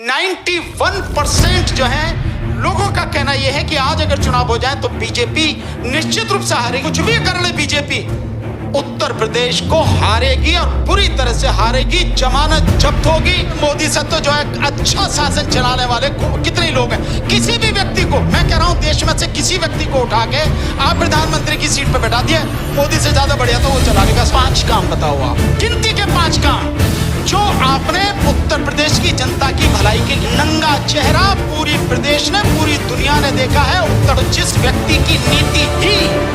91% जो है लोगों का कहना यह है कि आज अगर चुनाव हो जाए तो बीजेपी निश्चित रूप से हारेगी। कुछ भी कर ले बीजेपी, उत्तर प्रदेश को हारेगी और पूरी तरह से हारेगी। जमानत जब्त होगी। मोदी से तो जो है अच्छा शासन चलाने वाले कितने लोग हैं। किसी भी व्यक्ति को, मैं कह रहा हूं देश में से किसी व्यक्ति को उठा के आप प्रधानमंत्री की सीट पर बैठा दिए, मोदी से ज्यादा बढ़िया तो वो चला लेगा। 5 काम बताओ आप, गिनती के 5 काम जो आपने उत्तर प्रदेश की जनता की भलाई के नंगा चेहरा पूरी प्रदेश ने, पूरी दुनिया ने देखा है। उत्तर जिस व्यक्ति की नीति ही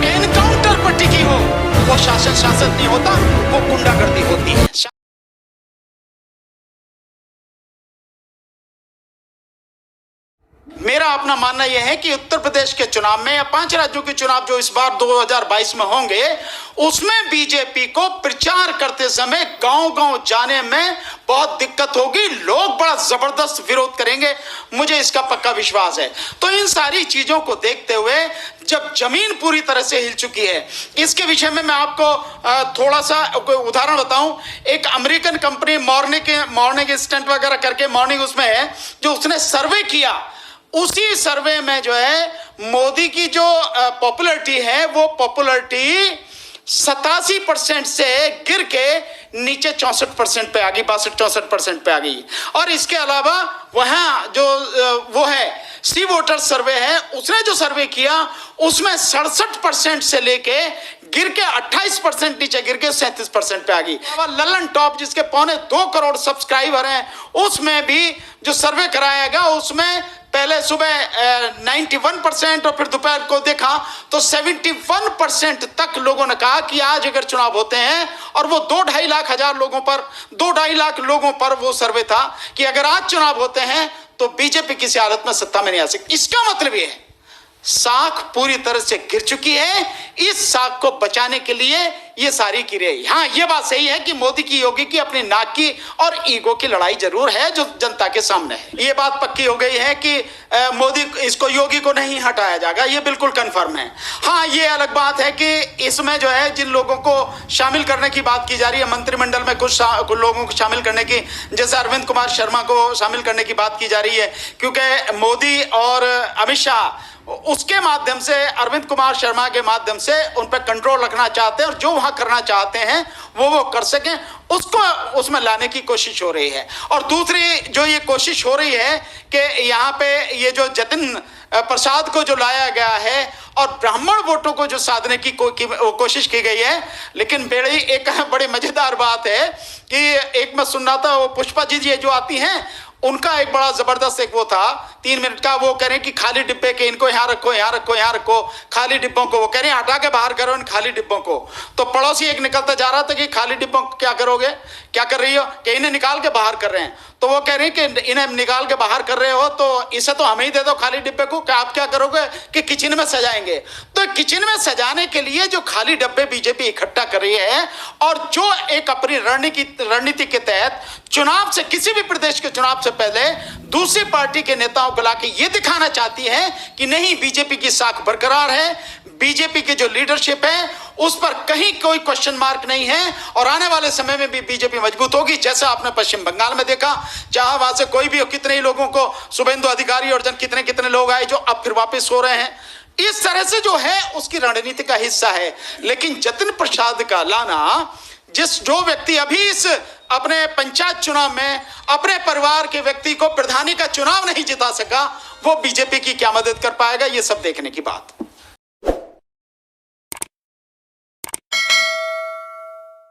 एनकाउंटर पर टिकी हो वो शासन नहीं होता, वो गुंडागर्दी होती है। मेरा अपना मानना यह है कि उत्तर प्रदेश के चुनाव में या 5 राज्यों के चुनाव जो इस बार 2022 में होंगे, उसमें बीजेपी को प्रचार करते समय गांव-गांव जाने में बहुत दिक्कत होगी। लोग बड़ा जबरदस्त विरोध करेंगे, मुझे इसका पक्का विश्वास है। तो इन सारी चीजों को देखते हुए जब जमीन पूरी तरह से हिल चुकी है, इसके विषय में मैं आपको थोड़ा सा उदाहरण बताऊं। एक अमेरिकन कंपनी मॉर्निंग स्टंट वगैरह करके मॉर्निंग उसमें है, जो उसने सर्वे किया, उसी सर्वे में जो है मोदी की जो पॉपुलैरिटी है वो पॉपुलैरिटी 87% से गिर के नीचे 64% पे आ गई, 62-64% पे आ गई। और इसके अलावा वहां जो वो है सी वोटर सर्वे है, उसने जो सर्वे किया उसमें 67% से लेके गिर के 28% नीचे गिर के 37% पे आ गई। ललन टॉप जिसके 2.25 करोड़ सब्सक्राइबर हैं, उसमें भी जो सर्वे कराया गया उसमें पहले सुबह 91% और फिर दोपहर को देखा तो 71% तक लोगों ने कहा कि आज अगर चुनाव होते हैं, और वो 2-2.5 लाख लोगों पर वो सर्वे था कि अगर आज चुनाव होते हैं तो बीजेपी किसी हालत में सत्ता में नहीं आ सकती। इसका मतलब ये है साख पूरी तरह से गिर चुकी है। इस साख को बचाने के लिए ये सारी क्रियाएं। हाँ, ये बात सही है कि मोदी की, योगी की अपनी नाक की और ईगो की लड़ाई जरूर है जो जनता के सामने है। ये बात पक्की हो गई है कि मोदी इसको, योगी को नहीं हटाया जाएगा, ये बिल्कुल कंफर्म है। हाँ, ये अलग बात है कि इसमें जो है जिन लोगों को शामिल करने की बात की जा रही है, मंत्रिमंडल में कुछ लोगों को शामिल करने की, जैसे अरविंद कुमार शर्मा को शामिल करने की बात की जा रही है, क्योंकि मोदी और अमित शाह उसके माध्यम से, अरविंद कुमार शर्मा के माध्यम से उन पर कंट्रोल रखना चाहते हैं और जो वहां करना चाहते हैं वो कर सकें, उसको उसमें लाने की कोशिश हो रही है। और दूसरी जो ये कोशिश हो रही है कि यहाँ पे ये जो जतिन प्रसाद को जो लाया गया है और ब्राह्मण वोटों को जो साधने की कोशिश की गई है, लेकिन एक बड़ी मजेदार बात है कि एक मैं सुन रहा था, वो पुष्पा जी जो आती हैं, उनका एक बड़ा जबरदस्त एक वो था 3 मिनट का, वो कह रहे हैं कि खाली डिब्बे के इनको यहाँ रखो, यहाँ रखो, यहाँ रखो, खाली डिब्बों को वो कह रहे हैं हटा के बाहर करो इन खाली डिब्बों को। तो पड़ोसी एक निकलता जा रहा था कि खाली डिब्बों को क्या करोगे, क्या कर रही हो, कि इन्हें निकाल के बाहर कर रहे हैं। तो वो कह रहे हैं कि इन्हें निकाल के बाहर कर रहे हो तो इसे तो हमें ही दे दो खाली डिब्बे को, क्या आप क्या करोगे, कि किचन में सजाएंगे। तो किचन में सजाने के लिए जो खाली डब्बे बीजेपी इकट्ठा कर रही है और जो एक अपनी रणनीति के तहत चुनाव से, किसी भी प्रदेश के चुनाव से पहले दूसरी पार्टी के नेताओं को लाके ये दिखाना चाहती है कि नहीं, बीजेपी की साख बरकरार है, बीजेपी की जो लीडरशिप है उस पर कहीं कोई क्वेश्चन मार्क नहीं है और आने वाले समय में भी बीजेपी मजबूत होगी। जैसा आपने पश्चिम बंगाल में देखा, चाहे वहां से कोई भी हो, कितने ही लोगों को, शुभेंदु अधिकारी और कितने लोग आए जो अब फिर वापस हो रहे हैं। इस तरह से जो है उसकी रणनीति का हिस्सा है। लेकिन जतिन प्रसाद का लाना, जो व्यक्ति अभी इस अपने पंचायत चुनाव में अपने परिवार के व्यक्ति को प्रधानी का चुनाव नहीं जिता सका, वो बीजेपी की क्या मदद कर पाएगा, ये सब देखने की बात।